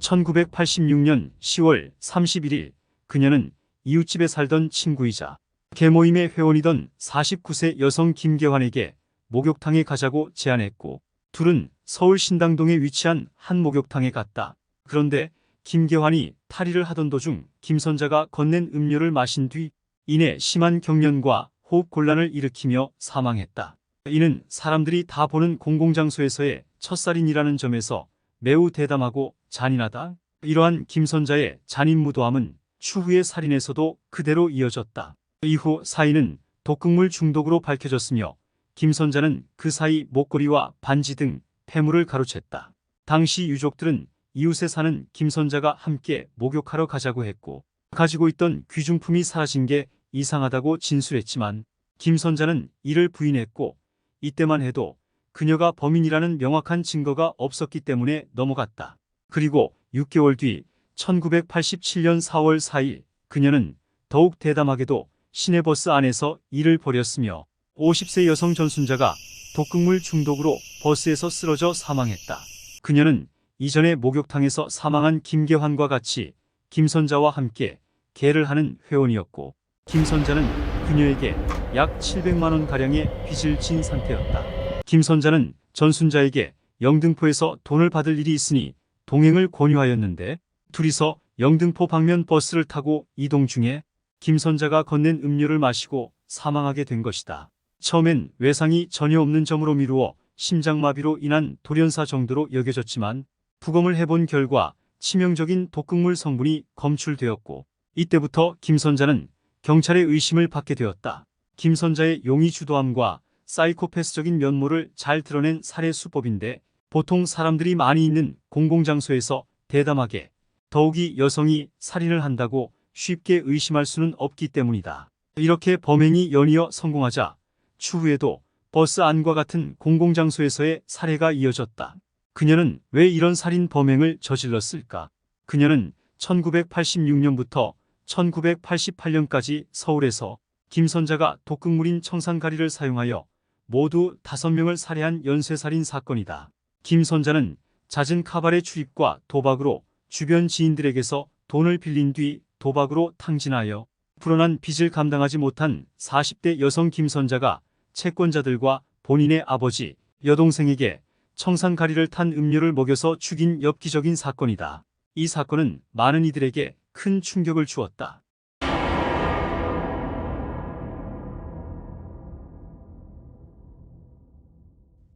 1986년 10월 31일 그녀는 이웃집에 살던 친구이자 계모임의 회원이던 49세 여성 김계환에게 목욕탕에 가자고 제안했고 둘은 서울 신당동에 위치한 한 목욕탕에 갔다. 그런데 김계환이 탈의를 하던 도중 김선자가 건넨 음료를 마신 뒤 이내 심한 경련과 호흡 곤란을 일으키며 사망했다. 이는 사람들이 다 보는 공공장소에서의 첫살인이라는 점에서 매우 대담하고 잔인하다. 이러한 김선자의 잔인무도함은 추후의 살인에서도 그대로 이어졌다. 이후 사인은 독극물 중독으로 밝혀졌으며 김선자는 그 사이 목걸이와 반지 등 폐물을 가로챘다. 당시 유족들은 이웃에 사는 김선자가 함께 목욕하러 가자고 했고 가지고 있던 귀중품이 사라진 게 이상하다고 진술했지만 김선자는 이를 부인했고 이때만 해도 그녀가 범인이라는 명확한 증거가 없었기 때문에 넘어갔다. 그리고 6개월 뒤 1987년 4월 4일 그녀는 더욱 대담하게도 시내버스 안에서 일을 벌였으며 50세 여성 전순자가 독극물 중독으로 버스에서 쓰러져 사망했다. 그녀는 이전에 목욕탕에서 사망한 김계환과 같이 김선자와 함께 개를 하는 회원이었고 김선자는 그녀에게 약 700만 원가량의 빚을 진 상태였다. 김선자는 전순자에게 영등포에서 돈을 받을 일이 있으니 동행을 권유하였는데 둘이서 영등포 방면 버스를 타고 이동 중에 김선자가 건넨 음료를 마시고 사망하게 된 것이다. 처음엔 외상이 전혀 없는 점으로 미루어 심장마비로 인한 돌연사 정도로 여겨졌지만 부검을 해본 결과 치명적인 독극물 성분이 검출되었고 이때부터 김선자는 경찰의 의심을 받게 되었다. 김선자의 용의주도함과 사이코패스적인 면모를 잘 드러낸 살해 수법인데 보통 사람들이 많이 있는 공공장소에서 대담하게 더욱이 여성이 살인을 한다고 쉽게 의심할 수는 없기 때문이다. 이렇게 범행이 연이어 성공하자 추후에도 버스 안과 같은 공공장소에서의 살해가 이어졌다. 그녀는 왜 이런 살인 범행을 저질렀을까? 그녀는 1986년부터 1988년까지 서울에서 김선자가 독극물인 청산가리를 사용하여 모두 5명을 살해한 연쇄살인 사건이다. 김선자는 잦은 카바레 출입과 도박으로 주변 지인들에게서 돈을 빌린 뒤 도박으로 탕진하여 불어난 빚을 감당하지 못한 40대 여성 김선자가 채권자들과 본인의 아버지, 여동생에게 청산가리를 탄 음료를 먹여서 죽인 엽기적인 사건이다. 이 사건은 많은 이들에게 큰 충격을 주었다.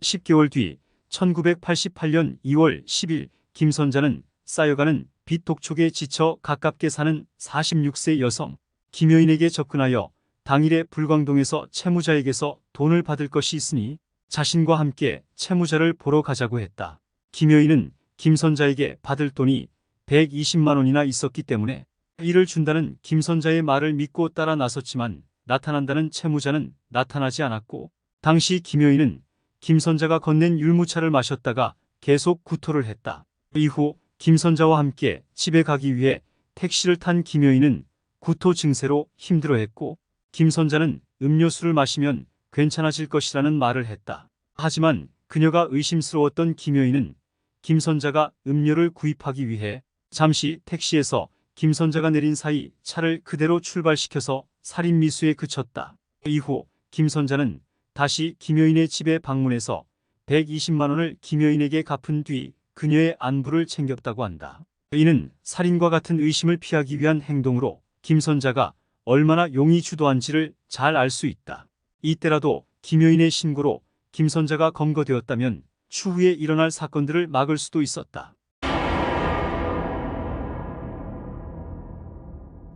(10개월) 뒤 1988년 2월 10일 김선자는 쌓여가는 빚 독촉에 지쳐 가깝게 사는 46세 여성 김여인에게 접근하여 당일에 불광동에서 채무자에게서 돈을 받을 것이 있으니 자신과 함께 채무자를 보러 가자고 했다. 김여인은 김선자에게 받을 돈이 120만 원이나 있었기 때문에 이를 준다는 김선자의 말을 믿고 따라 나섰지만 나타난다는 채무자는 나타나지 않았고 당시 김여인은 김선자가 건넨 율무차를 마셨다가 계속 구토를 했다. 이후 김선자와 함께 집에 가기 위해 택시를 탄 김여인은 구토 증세로 힘들어했고 김선자는 음료수를 마시면 괜찮아질 것이라는 말을 했다. 하지만 그녀가 의심스러웠던 김여인은 김선자가 음료를 구입하기 위해 잠시 택시에서 김선자가 내린 사이 차를 그대로 출발시켜서 살인 미수에 그쳤다. 이후 김선자는 다시 김여인의 집에 방문해서 120만 원을 김여인에게 갚은 뒤 그녀의 안부를 챙겼다고 한다. 이는 살인과 같은 의심을 피하기 위한 행동으로 김선자가 얼마나 용의주도한지를 잘 알 수 있다. 이때라도 김여인의 신고로 김선자가 검거되었다면 추후에 일어날 사건들을 막을 수도 있었다.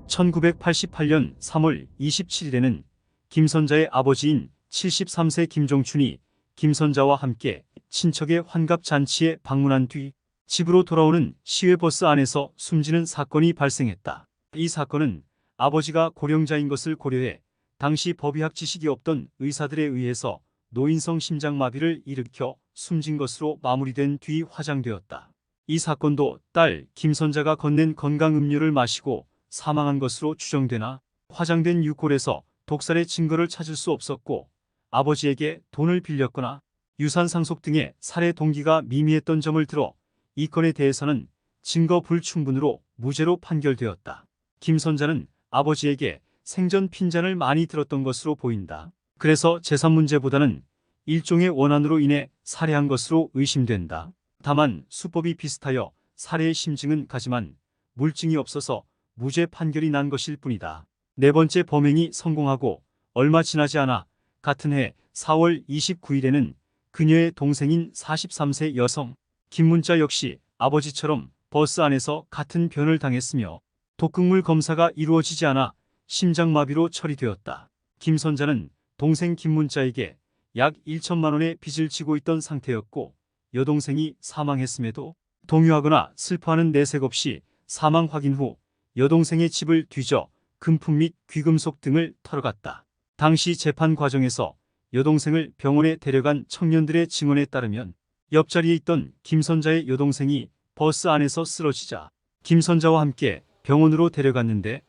1988년 3월 27일에는 김선자의 아버지인 73세 김종춘이 김선자와 함께 친척의 환갑잔치에 방문한 뒤 집으로 돌아오는 시외버스 안에서 숨지는 사건이 발생했다. 이 사건은 아버지가 고령자인 것을 고려해 당시 법의학 지식이 없던 의사들에 의해서 노인성 심장마비를 일으켜 숨진 것으로 마무리된 뒤 화장되었다. 이 사건도 딸 김선자가 건넨 건강음료를 마시고 사망한 것으로 추정되나 화장된 유골에서 독살의 증거를 찾을 수 없었고 아버지에게 돈을 빌렸거나 유산 상속 등의 살해 동기가 미미했던 점을 들어 이 건에 대해서는 증거 불충분으로 무죄로 판결되었다. 김선자는 아버지에게 생전 핀잔을 많이 들었던 것으로 보인다. 그래서 재산 문제보다는 일종의 원한으로 인해 살해한 것으로 의심된다. 다만 수법이 비슷하여 살해의 심증은 가지만 물증이 없어서 무죄 판결이 난 것일 뿐이다. 네 번째 범행이 성공하고 얼마 지나지 않아 같은 해 4월 29일에는 그녀의 동생인 43세 여성 김문자 역시 아버지처럼 버스 안에서 같은 변을 당했으며 독극물 검사가 이루어지지 않아 심장마비로 처리되었다. 김선자는 동생 김문자에게 약 1천만 원의 빚을 지고 있던 상태였고 여동생이 사망했음에도 동요하거나 슬퍼하는 내색 없이 사망 확인 후 여동생의 집을 뒤져 금품 및 귀금속 등을 털어갔다. 당시 재판 과정에서 여동생을 병원에 데려간 청년들의 증언에 따르면 옆자리에 있던 김선자의 여동생이 버스 안에서 쓰러지자 김선자와 함께 병원으로 데려갔는데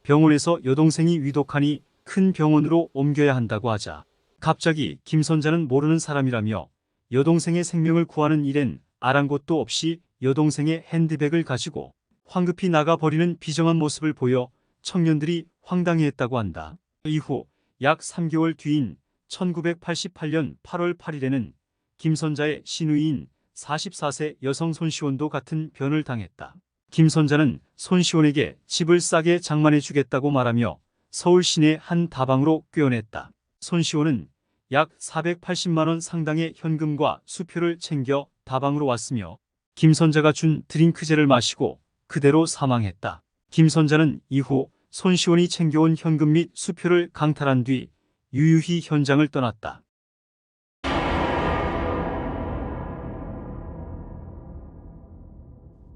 병원에서 여동생이 위독하니 큰 병원으로 옮겨야 한다고 하자 갑자기 김선자는 모르는 사람이라며 여동생의 생명을 구하는 일엔 아랑곳도 없이 여동생의 핸드백을 가지고 황급히 나가버리는 비정한 모습을 보여 청년들이 황당해했다고 한다. 이후 약 3개월 뒤인 1988년 8월 8일에는 김선자의 시누이인 44세 여성 손시원도 같은 변을 당했다. 김선자는 손시원에게 집을 싸게 장만해 주겠다고 말하며 서울 시내 한 다방으로 꿰어냈다. 손시원은 약 480만 원 상당의 현금과 수표를 챙겨 다방으로 왔으며 김선자가 준 드링크제를 마시고 그대로 사망했다. 김선자는 이후 손시원이 챙겨온 현금 및 수표를 강탈한 뒤 유유히 현장을 떠났다.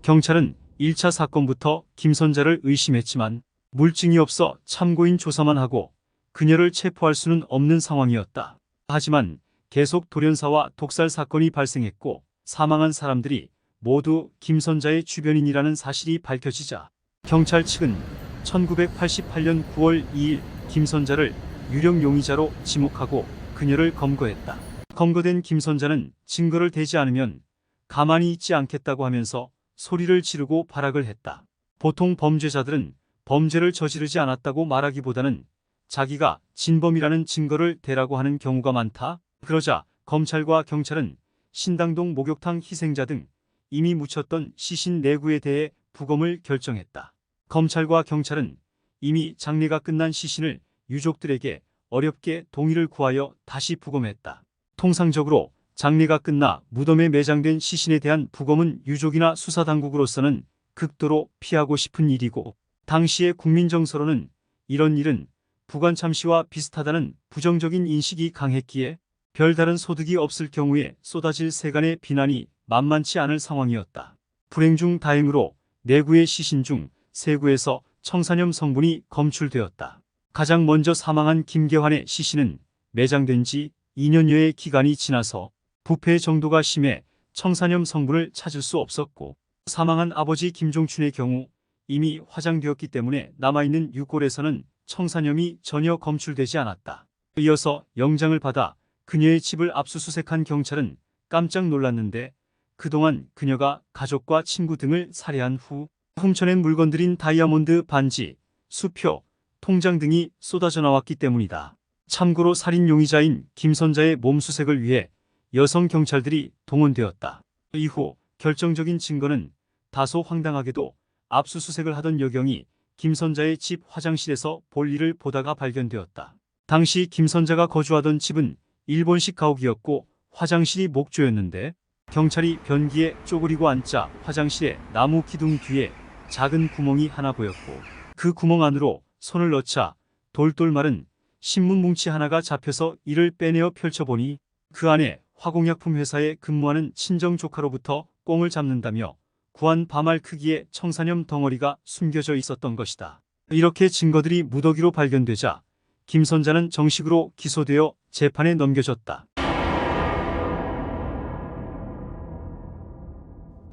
경찰은 1차 사건부터 김선자를 의심했지만 물증이 없어 참고인 조사만 하고 그녀를 체포할 수는 없는 상황이었다. 하지만 계속 돌연사와 독살 사건이 발생했고 사망한 사람들이 모두 김선자의 주변인이라는 사실이 밝혀지자 경찰 측은 1988년 9월 2일 김선자를 유령 용의자로 지목하고 그녀를 검거했다. 검거된 김선자는 증거를 대지 않으면 가만히 있지 않겠다고 하면서 소리를 지르고 발악을 했다. 보통 범죄자들은 범죄를 저지르지 않았다고 말하기보다는 자기가 진범이라는 증거를 대라고 하는 경우가 많다. 그러자 검찰과 경찰은 신당동 목욕탕 희생자 등 이미 묻혔던 시신 4구에 대해 부검을 결정했다. 검찰과 경찰은 이미 장례가 끝난 시신을 유족들에게 어렵게 동의를 구하여 다시 부검했다. 통상적으로 장례가 끝나 무덤에 매장된 시신에 대한 부검은 유족이나 수사당국으로서는 극도로 피하고 싶은 일이고 당시의 국민 정서로는 이런 일은 부관참시와 비슷하다는 부정적인 인식이 강했기에 별다른 소득이 없을 경우에 쏟아질 세간의 비난이 만만치 않을 상황이었다. 불행 중 다행으로 4구의 시신 중 3구에서 청산염 성분이 검출되었다. 가장 먼저 사망한 김계환의 시신은 매장된 지 2년여의 기간이 지나서 부패 정도가 심해 청산염 성분을 찾을 수 없었고 사망한 아버지 김종춘의 경우 이미 화장되었기 때문에 남아있는 유골에서는 청산염이 전혀 검출되지 않았다. 이어서 영장을 받아 그녀의 집을 압수수색한 경찰은 깜짝 놀랐는데 그동안 그녀가 가족과 친구 등을 살해한 후 훔쳐낸 물건들인 다이아몬드 반지, 수표, 통장 등이 쏟아져 나왔기 때문이다. 참고로 살인 용의자인 김선자의 몸수색을 위해 여성 경찰들이 동원되었다. 이후 결정적인 증거는 다소 황당하게도 압수수색을 하던 여경이 김선자의 집 화장실에서 볼일을 보다가 발견되었다. 당시 김선자가 거주하던 집은 일본식 가옥이었고 화장실이 목조였는데 경찰이 변기에 쪼그리고 앉자 화장실의 나무 기둥 뒤에 작은 구멍이 하나 보였고 그 구멍 안으로 손을 넣자 돌돌 마른 신문 뭉치 하나가 잡혀서 이를 빼내어 펼쳐보니 그 안에 화공약품 회사에 근무하는 친정 조카로부터 꽁을 잡는다며 구한 밤알 크기의 청산염 덩어리가 숨겨져 있었던 것이다. 이렇게 증거들이 무더기로 발견되자 김선자는 정식으로 기소되어 재판에 넘겨졌다.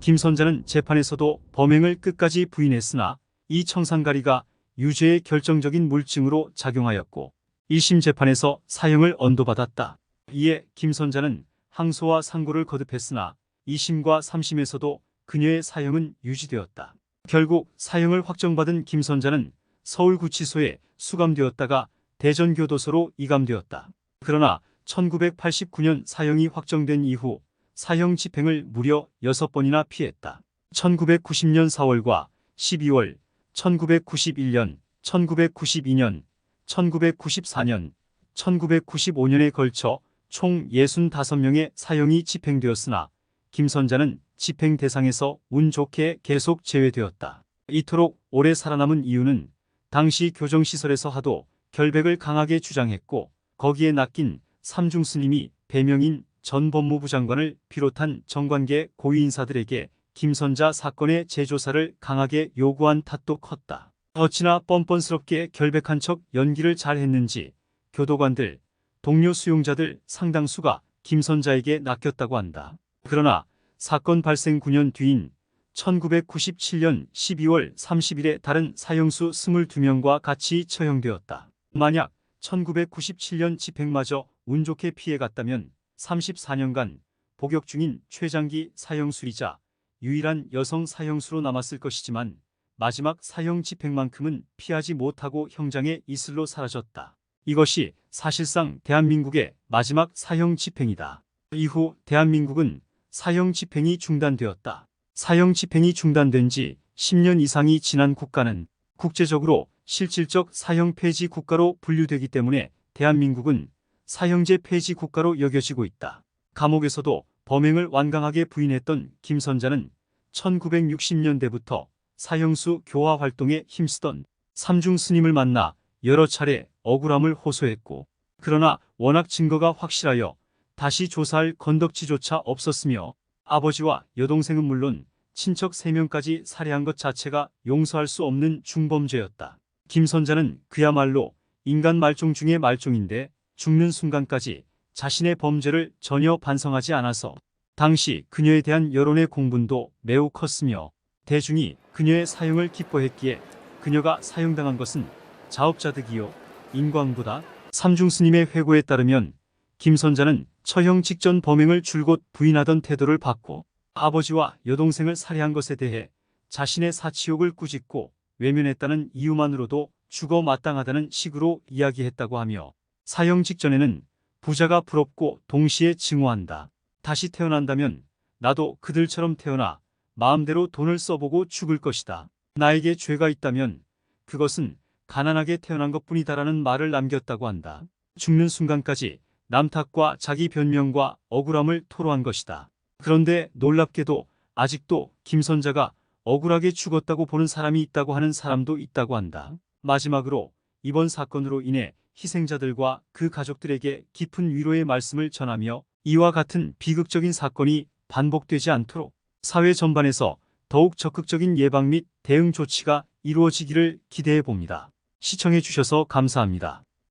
김선자는 재판에서도 범행을 끝까지 부인했으나 이 청산가리가 유죄의 결정적인 물증으로 작용하였고 1심 재판에서 사형을 언도받았다. 이에 김선자는 항소와 상고를 거듭했으나 2심과 3심에서도 그녀의 사형은 유지되었다. 결국 사형을 확정받은 김선자는 서울구치소에 수감되었다가 대전교도소로 이감되었다. 그러나 1989년 사형이 확정된 이후 사형 집행을 무려 6번이나 피했다. 1990년 4월과 12월, 1991년, 1992년, 1994년, 1995년에 걸쳐 총 65명의 사형이 집행되었으나 김선자는 집행 대상에서 운 좋게 계속 제외되었다. 이토록 오래 살아남은 이유는 당시 교정시설에서 하도 결백을 강하게 주장했고 거기에 낚인 삼중 스님이 배명인 전 법무부 장관을 비롯한 정관계 고위 인사들에게 김선자 사건의 재조사를 강하게 요구한 탓도 컸다. 어찌나 뻔뻔스럽게 결백한 척 연기를 잘했는지 교도관들, 동료 수용자들 상당수가 김선자에게 낚였다고 한다. 그러나 사건 발생 9년 뒤인 1997년 12월 30일에 다른 사형수 22명과 같이 처형되었다. 만약 1997년 집행마저 운 좋게 피해갔다면 34년간 복역 중인 최장기 사형수이자 유일한 여성 사형수로 남았을 것이지만 마지막 사형 집행만큼은 피하지 못하고 형장의 이슬로 사라졌다. 이것이 사실상 대한민국의 마지막 사형 집행이다. 이후 대한민국은 사형 집행이 중단되었다. 사형 집행이 중단된 지 10년 이상이 지난 국가는 국제적으로 실질적 사형 폐지 국가로 분류되기 때문에 대한민국은 사형제 폐지 국가로 여겨지고 있다. 감옥에서도 범행을 완강하게 부인했던 김선자는 1960년대부터 사형수 교화 활동에 힘쓰던 삼중 스님을 만나 여러 차례 억울함을 호소했고 그러나 워낙 증거가 확실하여 다시 조사할 건덕지조차 없었으며 아버지와 여동생은 물론 친척 3명까지 살해한 것 자체가 용서할 수 없는 중범죄였다. 김선자는 그야말로 인간 말종 중의 말종인데 죽는 순간까지 자신의 범죄를 전혀 반성하지 않아서 당시 그녀에 대한 여론의 공분도 매우 컸으며 대중이 그녀의 사형을 기뻐했기에 그녀가 사형당한 것은 자업자득이요 인광보다. 삼중 스님의 회고에 따르면 김선자는 처형 직전 범행을 줄곧 부인하던 태도를 받고 아버지와 여동생을 살해한 것에 대해 자신의 사치욕을 꾸짖고 외면했다는 이유만으로도 죽어 마땅하다는 식으로 이야기했다고 하며 사형 직전에는 부자가 부럽고 동시에 증오한다. 다시 태어난다면 나도 그들처럼 태어나 마음대로 돈을 써보고 죽을 것이다. 나에게 죄가 있다면 그것은 가난하게 태어난 것뿐이다라는 말을 남겼다고 한다. 죽는 순간까지 남 탓과 자기 변명과 억울함을 토로한 것이다. 그런데 놀랍게도 아직도 김선자가 억울하게 죽었다고 보는 사람이 있다고 하는 사람도 있다고 한다. 마지막으로 이번 사건으로 인해 희생자들과 그 가족들에게 깊은 위로의 말씀을 전하며 이와 같은 비극적인 사건이 반복되지 않도록 사회 전반에서 더욱 적극적인 예방 및 대응 조치가 이루어지기를 기대해 봅니다. 시청해 주셔서 감사합니다.